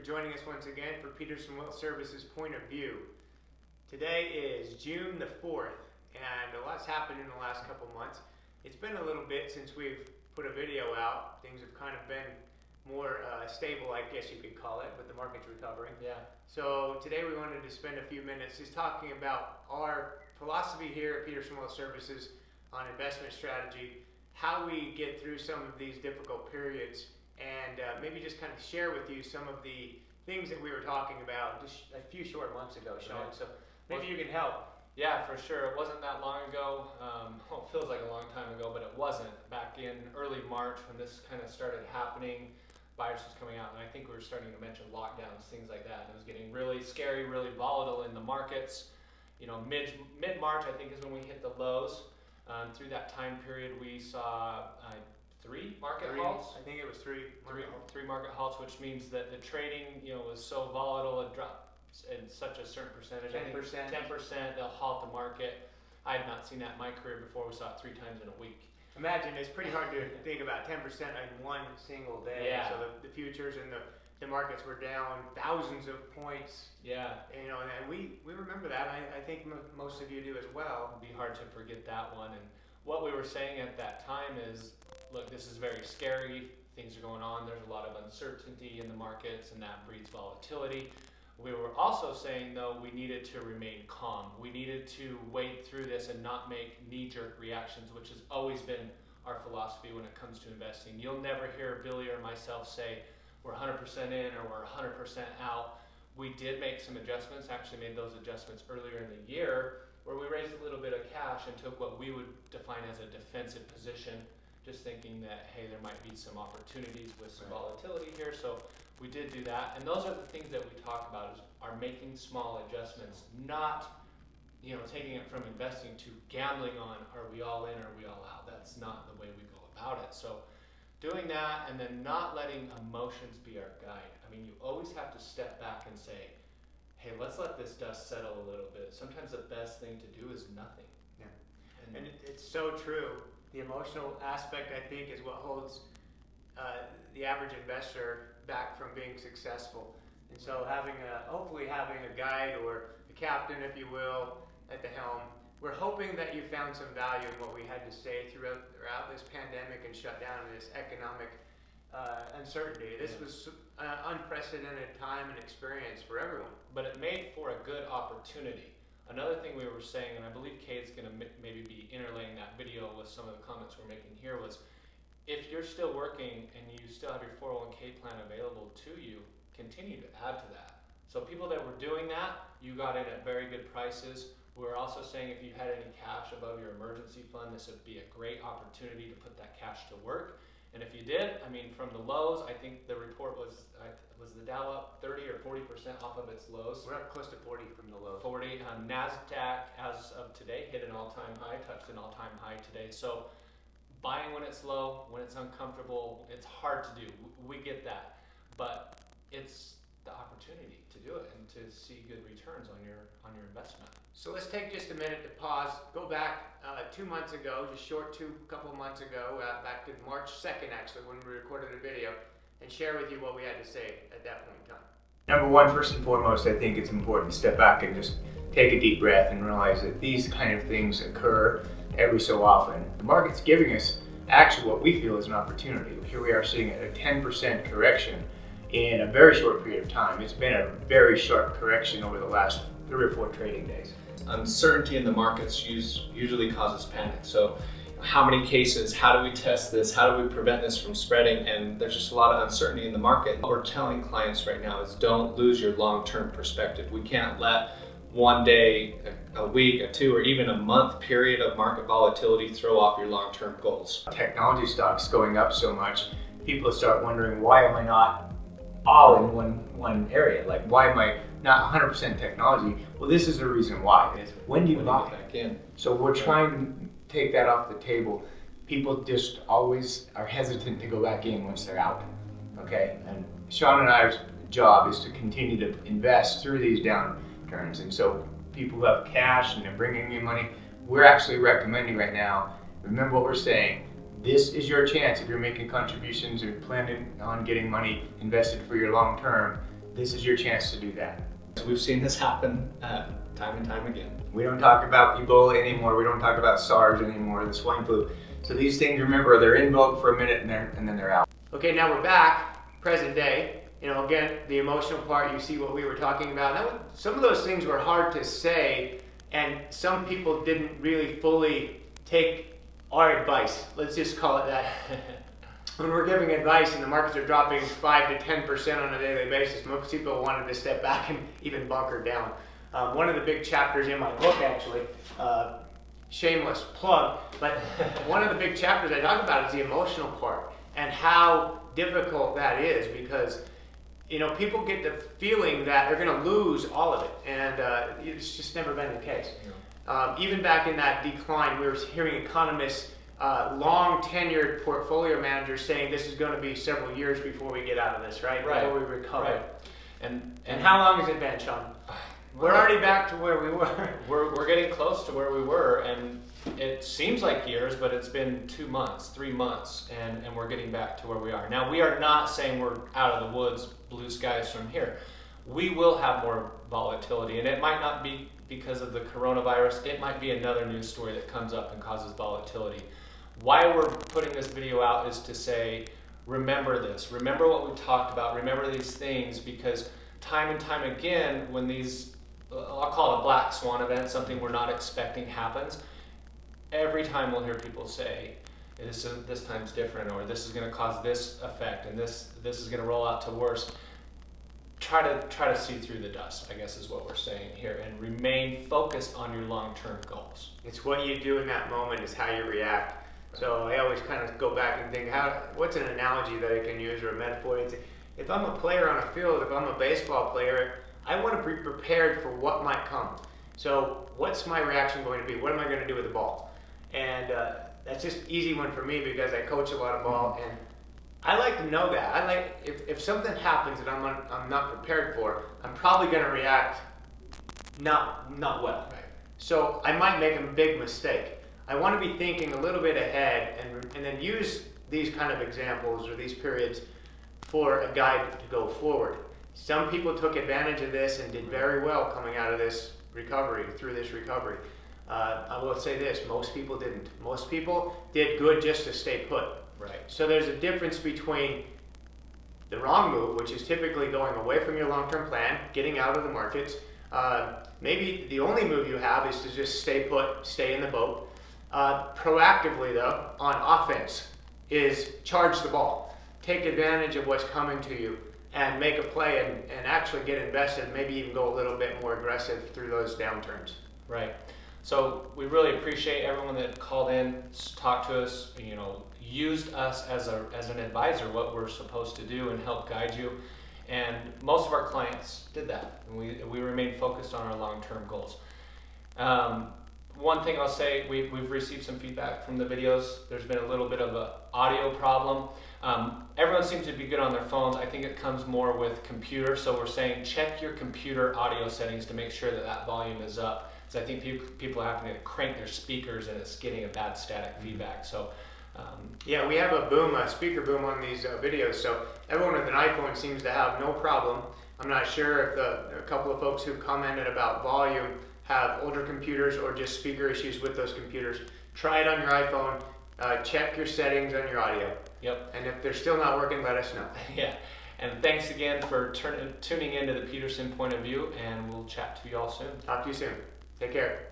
joining us once again for Peterson Wealth Services Point of View. Today is June the 4th, and a lot's happened in the last couple months. It's been a little bit since we've put a video out. Things have kind of been more stable, I guess you could call it, with the markets recovering. Yeah. So today we wanted to spend a few minutes just talking about our philosophy here at Peterson Wealth Services on investment strategy, how we get through some of these difficult periods, and maybe just kind of share with you some of the things that we were talking about just a few short months ago, Shaun. Right. So maybe you can help. Yeah, for sure. It wasn't that long ago. Well, it feels like a long time ago, but it wasn't. Back in early March when this kind of started happening, virus was coming out, and I think we were starting to mention lockdowns, things like that. And it was getting really scary, really volatile in the markets. You know, mid-March, I think, is when we hit the lows. Through that time period, we saw three market halts. I think it was three market halts, which means that the trading, was so volatile, it dropped in such a certain percentage. 10%. 10%, they'll halt the market. I had not seen that in my career before. We saw it 3 times in a week. Imagine, it's pretty hard to think about 10% in one single day. Yeah. So the futures and the markets were down thousands of points. Yeah. And we remember that. I think most of you do as well. It'd be hard to forget that one. And what we were saying at that time is, look, this is very scary. Things are going on. There's a lot of uncertainty in the markets, and that breeds volatility. We were also saying, though, we needed to remain calm. We needed to wade through this and not make knee-jerk reactions, which has always been our philosophy when it comes to investing. You'll never hear Billy or myself say we're 100% in or we're 100% out. We did make some adjustments, actually made those adjustments earlier in the year, where we raised a little bit of cash and took what we would define as a defensive position, just thinking that, hey, there might be some opportunities with some volatility here. So we did do that. And those are the things that we talk about, is are making small adjustments, not taking it from investing to gambling on, are we all in or are we all out? That's not the way we go about it. So doing that, and then not letting emotions be our guide. I mean, you always have to step back and say, hey, let's let this dust settle a little bit. Sometimes the best thing to do is nothing. Yeah. And it's so true. The emotional aspect, I think, is what holds the average investor back from being successful. And so hopefully having a guide or a captain, if you will, at the helm, we're hoping that you found some value in what we had to say throughout this pandemic and shutdown and this economic uncertainty. This was an unprecedented time and experience for everyone. But it made for a good opportunity. Another thing we were saying, and I believe Kate's going to maybe be interlaying that video with some of the comments we're making here, was if you're still working and you still have your 401k plan available to you, continue to add to that. So people that were doing that, you got in at very good prices. We're also saying if you had any cash above your emergency fund, this would be a great opportunity to put that cash to work. And if you did, from the lows, I think the report was the Dow up 30 or 40% off of its lows. We're up close to 40 from the lows. 40. NASDAQ, as of today, hit an all-time high, touched an all-time high today. So buying when it's low, when it's uncomfortable, it's hard to do. We get that. But it's the opportunity to do it and to see good returns on your investment. So let's take just a minute to pause, go back 2 months ago, couple of months ago, back to March 2nd actually, when we recorded a video, and share with you what we had to say at that point in time. Number one, first and foremost, I think it's important to step back and just take a deep breath and realize that these kind of things occur every so often. The market's giving us actually what we feel is an opportunity. Here we are sitting at a 10% correction in a very short period of time. It's been a very sharp correction over the last 3 or 4 trading days. Uncertainty in the markets usually causes panic. So how many cases, how do we test this, how do we prevent this from spreading? And there's just a lot of uncertainty in the market. What we're telling clients right now is don't lose your long-term perspective. We can't let one day, a week, a 2, or even a month period of market volatility throw off your long-term goals. Technology stocks going up so much, people start wondering, why am I not all in one area? Like, why am I not 100% technology? Well, this is the reason why. When do you buy? Back in. So we're trying to take that off the table. People just always are hesitant to go back in once they're out. Okay? And Shaun and I's job is to continue to invest through these downturns. And so people who have cash and they're bringing in money, we're actually recommending right now, remember what we're saying, this is your chance if you're making contributions or planning on getting money invested for your long term. this is your chance to do that. We've seen this happen time and time again. We don't talk about Ebola anymore. We don't talk about SARS anymore, the swine flu. So these things, remember, they're in vogue for a minute and then they're out. Okay, now we're back, present day. You know, again, the emotional part, you see what we were talking about. Some of those things were hard to say, and some people didn't really fully take our advice. Let's just call it that. When we're giving advice and the markets are dropping 5 to 10% on a daily basis, most people wanted to step back and even bunker down. One of the big chapters in my book, actually, shameless plug, but one of the big chapters I talk about is the emotional part and how difficult that is, because you know, people get the feeling that they're going to lose all of it, and it's just never been the case. Even back in that decline, we were hearing economists, long tenured portfolio managers saying this is going to be several years before we get out of this, right? Before we recover. Right. And how long has it been, Shaun? We're already back to where we were. We're getting close to where we were, and it seems like years, but it's been 2 months, 3 months, and we're getting back to where we are. Now, we are not saying we're out of the woods, blue skies from here. We will have more volatility, and it might not be because of the coronavirus. It might be another news story that comes up and causes volatility. Why we're putting this video out is to say, remember this. Remember what we talked about. Remember these things, because time and time again, when these, I'll call it a black swan event, something we're not expecting happens, every time we'll hear people say, this time's different, or this is going to cause this effect, and this is going to roll out to worse. Try to see through the dust, I guess is what we're saying here, and remain focused on your long-term goals. It's what you do in that moment is how you react. So I always kind of go back and think, what's an analogy that I can use, or a metaphor? It's, if I'm a player on a field, if I'm a baseball player, I want to be prepared for what might come. So what's my reaction going to be? What am I going to do with the ball? And that's just an easy one for me because I coach a lot of ball, and I like to know that. I like if something happens that I'm not prepared for, I'm probably going to react not well. Right. So I might make a big mistake. I want to be thinking a little bit ahead, and then use these kind of examples or these periods for a guide to go forward. Some people took advantage of this and did very well coming out of this recovery, through this recovery. I will say this, most people didn't. Most people did good just to stay put. Right. So there's a difference between the wrong move, which is typically going away from your long-term plan, getting out of the markets. Maybe the only move you have is to just stay put, stay in the boat. Proactively, though, on offense, is charge the ball. Take advantage of what's coming to you and make a play and actually get invested, maybe even go a little bit more aggressive through those downturns. Right. So we really appreciate everyone that called in, talked to us, used us as an advisor, what we're supposed to do, and help guide you. And most of our clients did that. And we remain focused on our long-term goals. One thing I'll say, we've received some feedback from the videos. There's been a little bit of an audio problem. Everyone seems to be good on their phones. I think it comes more with computer. So we're saying check your computer audio settings to make sure that volume is up. Because I think people are having to crank their speakers and it's getting a bad static feedback. So yeah, we have a speaker boom on these videos. So everyone with an iPhone seems to have no problem. I'm not sure if a couple of folks who commented about volume have older computers or just speaker issues with those computers. Try it on your iPhone. Check your settings on your audio. Yep. And if they're still not working, let us know. Yeah. And thanks again for tuning into the Peterson point of view, and we'll chat to you all soon. Talk to you soon. Take care.